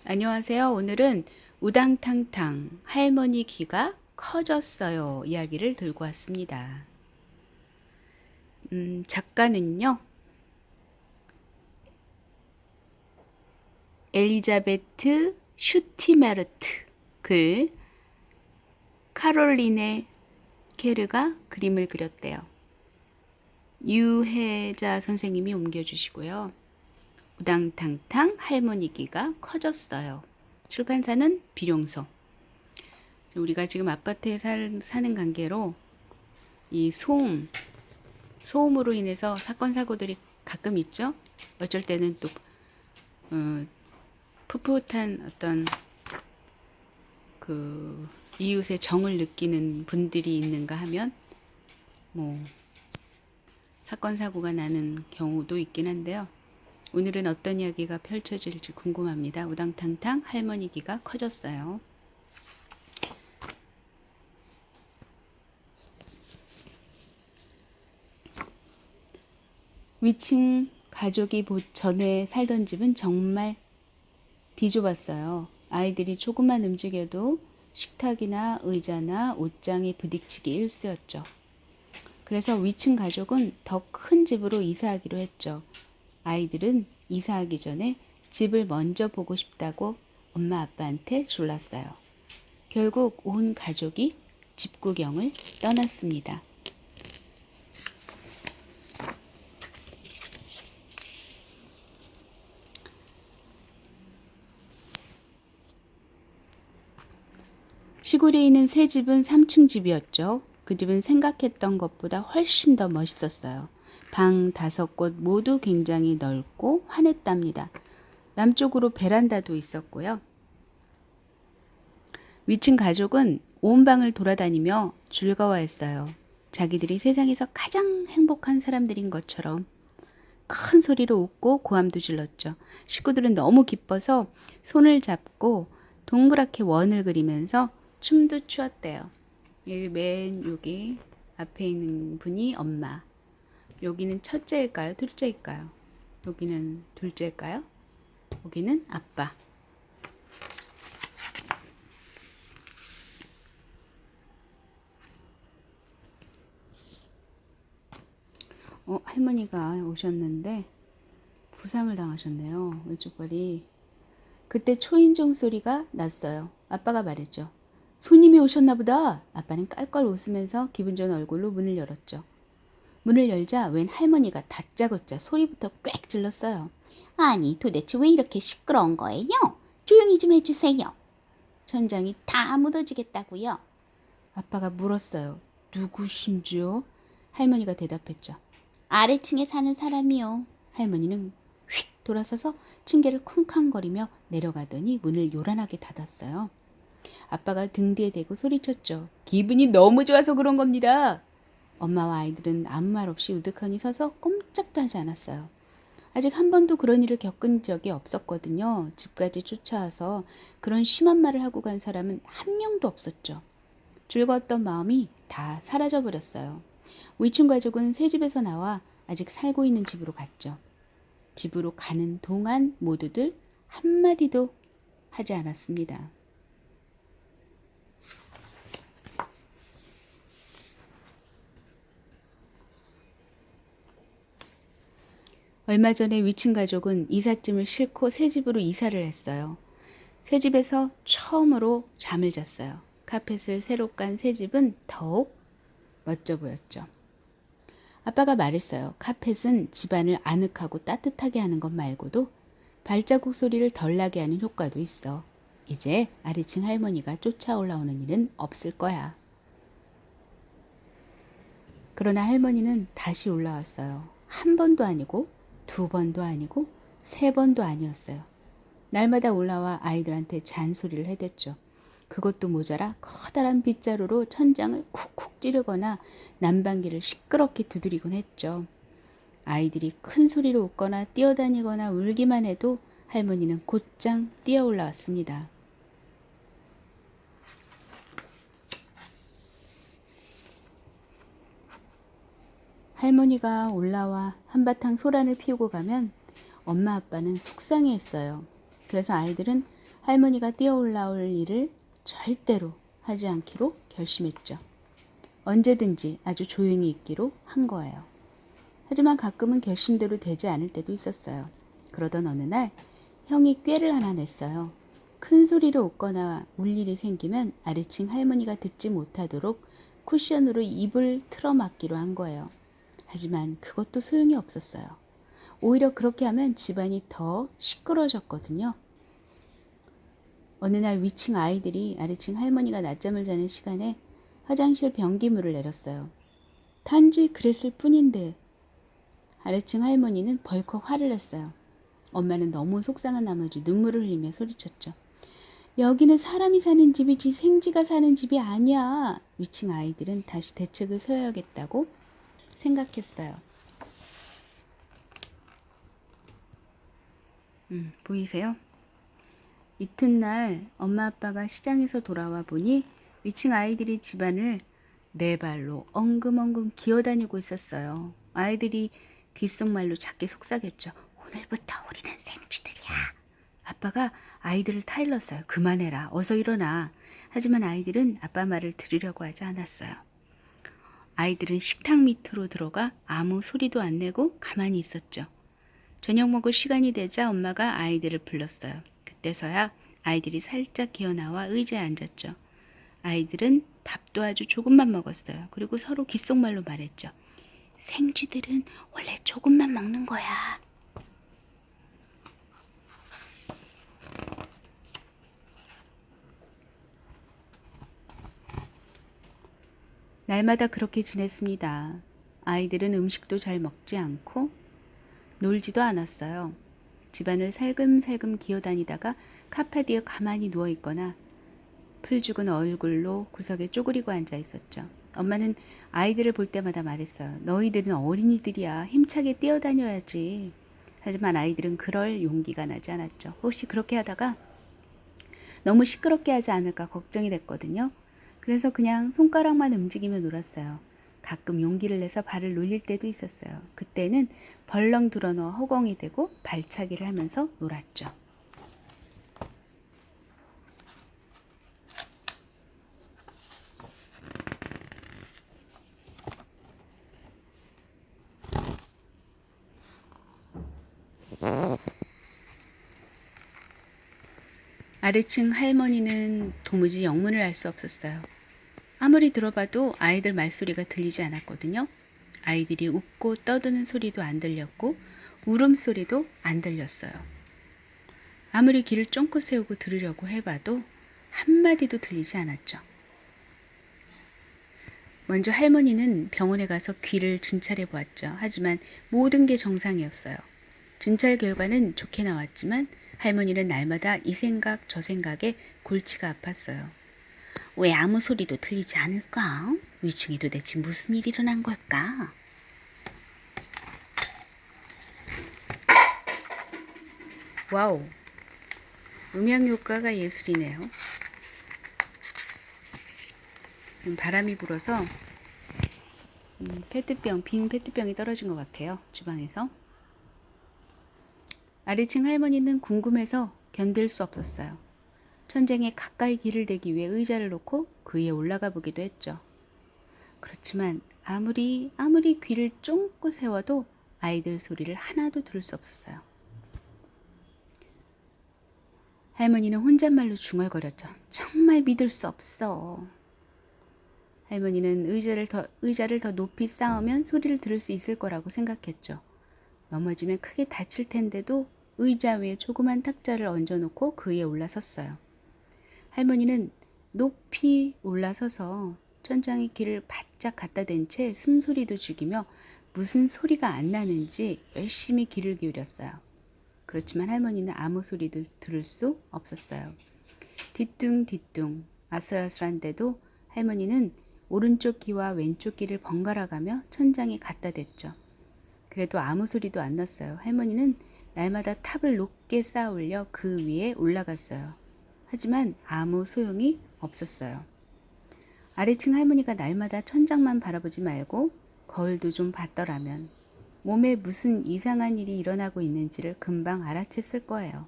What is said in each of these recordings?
안녕하세요. 오늘은 우당탕탕 할머니 귀가 커졌어요 이야기를 들고 왔습니다. 작가는요, 엘리자베트 슈티메르트, 글 카롤리네 케르가 그림을 그렸대요. 유혜자 선생님이 옮겨주시고요. 우당탕탕 할머니 귀가 커졌어요. 출판사는 비룡소. 우리가 지금 아파트에 사는 관계로 이 소음으로 인해서 사건 사고들이 가끔 있죠. 어쩔 때는 또 풋풋한 어떤 그 이웃의 정을 느끼는 분들이 있는가 하면 뭐 사건 사고가 나는 경우도 있긴 한데요. 오늘은 어떤 이야기가 펼쳐질지 궁금합니다. 우당탕탕 할머니 귀가 커졌어요. 위층 가족이 전에 살던 집은 정말 비좁았어요. 아이들이 조금만 움직여도 식탁이나 의자나 옷장에 부딪히기 일쑤였죠. 그래서 위층 가족은 더 큰 집으로 이사하기로 했죠. 아이들은 이사하기 전에 집을 먼저 보고 싶다고 엄마 아빠한테 졸랐어요. 결국 온 가족이 집 구경을 떠났습니다. 시골에 있는 새 집은 3층 집이었죠. 그 집은 생각했던 것보다 훨씬 더 멋있었어요. 방 5곳 모두 굉장히 넓고 환했답니다. 남쪽으로 베란다도 있었고요. 위층 가족은 온 방을 돌아다니며 즐거워했어요. 자기들이 세상에서 가장 행복한 사람들인 것처럼 큰 소리로 웃고 고함도 질렀죠. 식구들은 너무 기뻐서 손을 잡고 동그랗게 원을 그리면서 춤도 추었대요. 여기 앞에 있는 분이 엄마. 여기는 첫째일까요? 둘째일까요? 여기는 둘째일까요? 여기는 아빠. 할머니가 오셨는데 부상을 당하셨네요. 왼쪽 발이. 그때 초인종 소리가 났어요. 아빠가 말했죠. 손님이 오셨나 보다. 아빠는 깔깔 웃으면서 기분 좋은 얼굴로 문을 열었죠. 문을 열자 웬 할머니가 다짜고짜 소리부터 꽥 질렀어요. 아니, 도대체 왜 이렇게 시끄러운 거예요? 조용히 좀 해주세요. 천장이 다 묻어지겠다고요. 아빠가 물었어요. 누구신지요? 할머니가 대답했죠. 아래층에 사는 사람이요. 할머니는 휙 돌아서서 층계를 쿵쾅거리며 내려가더니 문을 요란하게 닫았어요. 아빠가 등 뒤에 대고 소리쳤죠. 기분이 너무 좋아서 그런 겁니다. 엄마와 아이들은 아무 말 없이 우두커니 서서 꼼짝도 하지 않았어요. 아직 한 번도 그런 일을 겪은 적이 없었거든요. 집까지 쫓아와서 그런 심한 말을 하고 간 사람은 한 명도 없었죠. 즐거웠던 마음이 다 사라져버렸어요. 위층 가족은 새 집에서 나와 아직 살고 있는 집으로 갔죠. 집으로 가는 동안 모두들 한마디도 하지 않았습니다. 얼마 전에 위층 가족은 이삿짐을 싣고 새 집으로 이사를 했어요. 새 집에서 처음으로 잠을 잤어요. 카펫을 새로 깐 새 집은 더욱 멋져 보였죠. 아빠가 말했어요. 카펫은 집안을 아늑하고 따뜻하게 하는 것 말고도 발자국 소리를 덜 나게 하는 효과도 있어. 이제 아래층 할머니가 쫓아 올라오는 일은 없을 거야. 그러나 할머니는 다시 올라왔어요. 한 번도 아니고 2번도 아니고 3번도 아니었어요. 날마다 올라와 아이들한테 잔소리를 해댔죠. 그것도 모자라 커다란 빗자루로 천장을 쿡쿡 찌르거나 난방기를 시끄럽게 두드리곤 했죠. 아이들이 큰 소리로 웃거나 뛰어다니거나 울기만 해도 할머니는 곧장 뛰어 올라왔습니다. 할머니가 올라와 한바탕 소란을 피우고 가면 엄마 아빠는 속상해했어요. 그래서 아이들은 할머니가 뛰어 올라올 일을 절대로 하지 않기로 결심했죠. 언제든지 아주 조용히 있기로 한 거예요. 하지만 가끔은 결심대로 되지 않을 때도 있었어요. 그러던 어느 날 형이 꾀를 하나 냈어요. 큰 소리를 웃거나 울 일이 생기면 아래층 할머니가 듣지 못하도록 쿠션으로 입을 틀어막기로 한 거예요. 하지만 그것도 소용이 없었어요. 오히려 그렇게 하면 집안이 더 시끄러졌거든요. 어느 날 위층 아이들이 아래층 할머니가 낮잠을 자는 시간에 화장실 변기물을 내렸어요. 단지 그랬을 뿐인데 아래층 할머니는 벌컥 화를 냈어요. 엄마는 너무 속상한 나머지 눈물을 흘리며 소리쳤죠. 여기는 사람이 사는 집이지 생쥐가 사는 집이 아니야. 위층 아이들은 다시 대책을 세워야겠다고 생각했어요. 보이세요? 이튿날 엄마 아빠가 시장에서 돌아와 보니 위층 아이들이 집안을 네 발로 엉금엉금 기어다니고 있었어요. 아이들이 귓속말로 작게 속삭였죠. 오늘부터 우리는 생쥐들이야. 아빠가 아이들을 타일렀어요. 그만해라. 어서 일어나. 하지만 아이들은 아빠 말을 들으려고 하지 않았어요. 아이들은 식탁 밑으로 들어가 아무 소리도 안 내고 가만히 있었죠. 저녁 먹을 시간이 되자 엄마가 아이들을 불렀어요. 그때서야 아이들이 살짝 기어나와 의자에 앉았죠. 아이들은 밥도 아주 조금만 먹었어요. 그리고 서로 귓속말로 말했죠. 생쥐들은 원래 조금만 먹는 거야. 날마다 그렇게 지냈습니다. 아이들은 음식도 잘 먹지 않고 놀지도 않았어요. 집안을 살금살금 기어다니다가 카페 뒤에 가만히 누워있거나 풀 죽은 얼굴로 구석에 쪼그리고 앉아 있었죠. 엄마는 아이들을 볼 때마다 말했어요. 너희들은 어린이들이야. 힘차게 뛰어다녀야지. 하지만 아이들은 그럴 용기가 나지 않았죠. 혹시 그렇게 하다가 너무 시끄럽게 하지 않을까 걱정이 됐거든요. 그래서 그냥 손가락만 움직이며 놀았어요. 가끔 용기를 내서 발을 놀릴 때도 있었어요. 그때는 벌렁 드러누워 허공이 되고 발차기를 하면서 놀았죠. 아래층 할머니는 도무지 영문을 알 수 없었어요. 아무리 들어봐도 아이들 말소리가 들리지 않았거든요. 아이들이 웃고 떠드는 소리도 안 들렸고 울음소리도 안 들렸어요. 아무리 귀를 쫑긋 세우고 들으려고 해봐도 한마디도 들리지 않았죠. 먼저 할머니는 병원에 가서 귀를 진찰해 보았죠. 하지만 모든 게 정상이었어요. 진찰 결과는 좋게 나왔지만 할머니는 날마다 이 생각 저 생각에 골치가 아팠어요. 왜 아무 소리도 들리지 않을까? 위층에 도대체 무슨 일이 일어난 걸까? 와우, 음향 효과가 예술이네요. 바람이 불어서 빈 페트병이 떨어진 것 같아요. 주방에서. 아래층 할머니는 궁금해서 견딜 수 없었어요. 천장에 가까이 귀를 대기 위해 의자를 놓고 그 위에 올라가 보기도 했죠. 그렇지만 아무리 귀를 쫑긋 세워도 아이들 소리를 하나도 들을 수 없었어요. 할머니는 혼잣말로 중얼거렸죠. 정말 믿을 수 없어. 할머니는 의자를 더 높이 쌓으면 소리를 들을 수 있을 거라고 생각했죠. 넘어지면 크게 다칠 텐데도 의자 위에 조그만 탁자를 얹어놓고 그 위에 올라섰어요. 할머니는 높이 올라서서 천장에 귀를 바짝 갖다 댄 채 숨소리도 죽이며 무슨 소리가 안 나는지 열심히 귀를 기울였어요. 그렇지만 할머니는 아무 소리도 들을 수 없었어요. 뒤뚱뒤뚱 아슬아슬한데도 할머니는 오른쪽 귀와 왼쪽 귀를 번갈아 가며 천장에 갖다 댔죠. 그래도 아무 소리도 안 났어요. 할머니는 날마다 탑을 높게 쌓아 올려 그 위에 올라갔어요. 하지만 아무 소용이 없었어요. 아래층 할머니가 날마다 천장만 바라보지 말고 거울도 좀 봤더라면 몸에 무슨 이상한 일이 일어나고 있는지를 금방 알아챘을 거예요.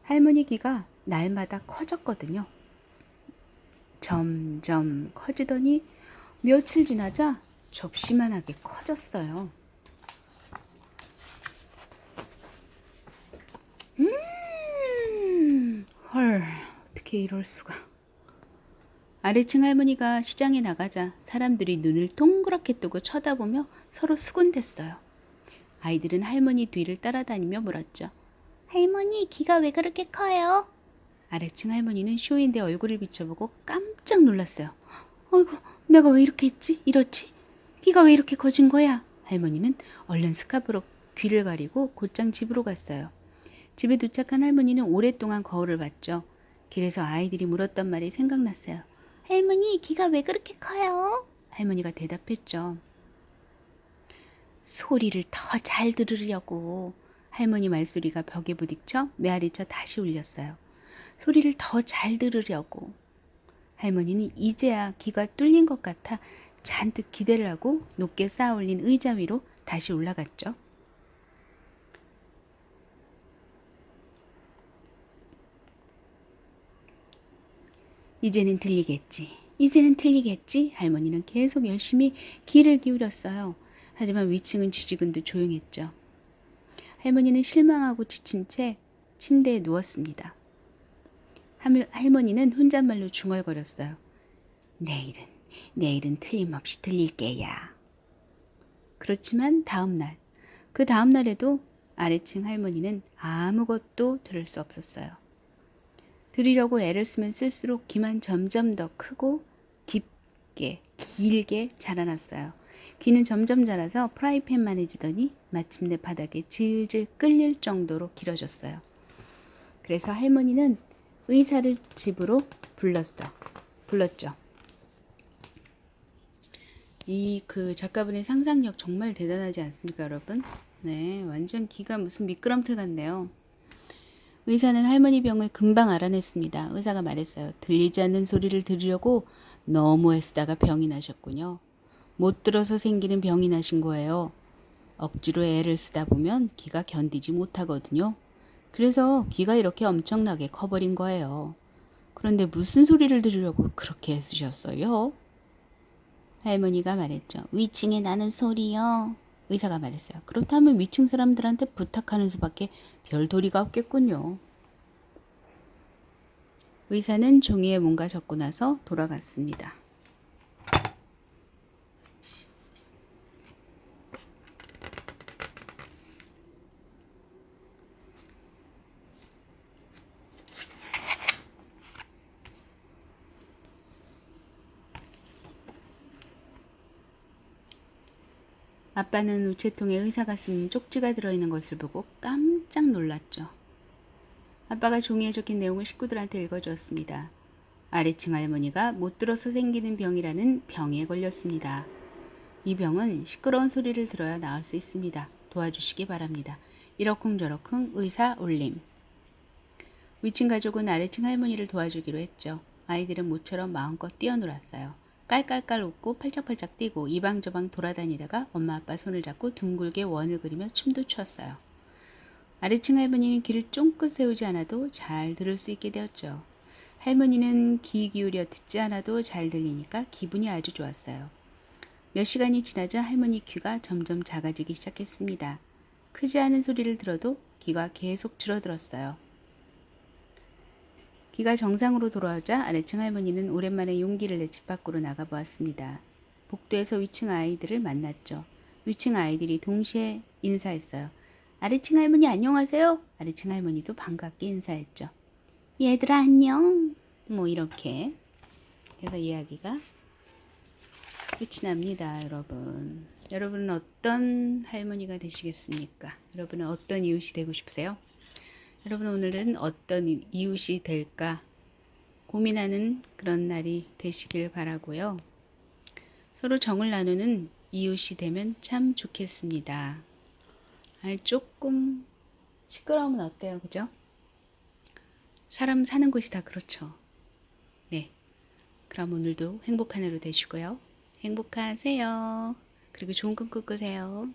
할머니 귀가 날마다 커졌거든요. 점점 커지더니 며칠 지나자 접시만하게 커졌어요. 헐, 어떻게 이럴 수가. 아래층 할머니가 시장에 나가자 사람들이 눈을 동그랗게 뜨고 쳐다보며 서로 수군댔어요. 아이들은 할머니 뒤를 따라다니며 물었죠. 할머니, 귀가 왜 그렇게 커요? 아래층 할머니는 쇼인데 얼굴을 비춰보고 깜짝 놀랐어요. 어이구, 내가 왜 이렇게 했지? 이렇지? 귀가 왜 이렇게 커진 거야? 할머니는 얼른 스카프로 귀를 가리고 곧장 집으로 갔어요. 집에 도착한 할머니는 오랫동안 거울을 봤죠. 길에서 아이들이 물었던 말이 생각났어요. 할머니, 귀가 왜 그렇게 커요? 할머니가 대답했죠. 소리를 더 잘 들으려고. 할머니 말소리가 벽에 부딪혀 메아리쳐 다시 울렸어요. 소리를 더 잘 들으려고. 할머니는 이제야 귀가 뚫린 것 같아 잔뜩 기대를 하고 높게 쌓아 올린 의자 위로 다시 올라갔죠. 이제는 들리겠지. 이제는 들리겠지. 할머니는 계속 열심히 귀를 기울였어요. 하지만 위층은 지지근도 조용했죠. 할머니는 실망하고 지친 채 침대에 누웠습니다. 할머니는 혼잣말로 중얼거렸어요. 내일은 틀림없이 들릴 게야. 그렇지만 그 다음 날에도 아래층 할머니는 아무것도 들을 수 없었어요. 들으려고 애를 쓰면 쓸수록 귀만 점점 더 크고 깊게, 길게 자라났어요. 귀는 점점 자라서 프라이팬만해지더니 마침내 바닥에 질질 끌릴 정도로 길어졌어요. 그래서 할머니는 의사를 집으로 불렀죠. 이 작가분의 상상력 정말 대단하지 않습니까, 여러분? 네, 완전 귀가 무슨 미끄럼틀 같네요. 의사는 할머니 병을 금방 알아냈습니다. 의사가 말했어요. 들리지 않는 소리를 들으려고 너무 애쓰다가 병이 나셨군요. 못 들어서 생기는 병이 나신 거예요. 억지로 애를 쓰다 보면 귀가 견디지 못하거든요. 그래서 귀가 이렇게 엄청나게 커버린 거예요. 그런데 무슨 소리를 들으려고 그렇게 애쓰셨어요? 할머니가 말했죠. 위층에 나는 소리요. 의사가 말했어요. 그렇다면 위층 사람들한테 부탁하는 수밖에 별 도리가 없겠군요. 의사는 종이에 뭔가 적고 나서 돌아갔습니다. 아빠는 우체통에 의사가 쓴 쪽지가 들어있는 것을 보고 깜짝 놀랐죠. 아빠가 종이에 적힌 내용을 식구들한테 읽어주었습니다. 아래층 할머니가 못 들어서 생기는 병이라는 병에 걸렸습니다. 이 병은 시끄러운 소리를 들어야 나을 수 있습니다. 도와주시기 바랍니다. 이러쿵저러쿵 의사 올림. 위층 가족은 아래층 할머니를 도와주기로 했죠. 아이들은 모처럼 마음껏 뛰어놀았어요. 깔깔깔 웃고 팔짝팔짝 뛰고 이방저방 돌아다니다가 엄마 아빠 손을 잡고 둥글게 원을 그리며 춤도 췄어요. 아래층 할머니는 귀를 쫑긋 세우지 않아도 잘 들을 수 있게 되었죠. 할머니는 귀 기울여 듣지 않아도 잘 들리니까 기분이 아주 좋았어요. 몇 시간이 지나자 할머니 귀가 점점 작아지기 시작했습니다. 크지 않은 소리를 들어도 귀가 계속 줄어들었어요. 귀가 정상으로 돌아오자 아래층 할머니는 오랜만에 용기를 내 집 밖으로 나가보았습니다. 복도에서 위층 아이들을 만났죠. 위층 아이들이 동시에 인사했어요. 아래층 할머니 안녕하세요. 아래층 할머니도 반갑게 인사했죠. 얘들아 안녕. 뭐 이렇게 해서 이야기가 끝이 납니다, 여러분. 여러분은 어떤 할머니가 되시겠습니까? 여러분은 어떤 이웃이 되고 싶으세요? 여러분 오늘은 어떤 이웃이 될까 고민하는 그런 날이 되시길 바라고요. 서로 정을 나누는 이웃이 되면 참 좋겠습니다. 조금 시끄러우면 어때요? 그죠? 사람 사는 곳이 다 그렇죠. 네. 그럼 오늘도 행복한 하루 되시고요. 행복하세요. 그리고 좋은 꿈 꾸세요.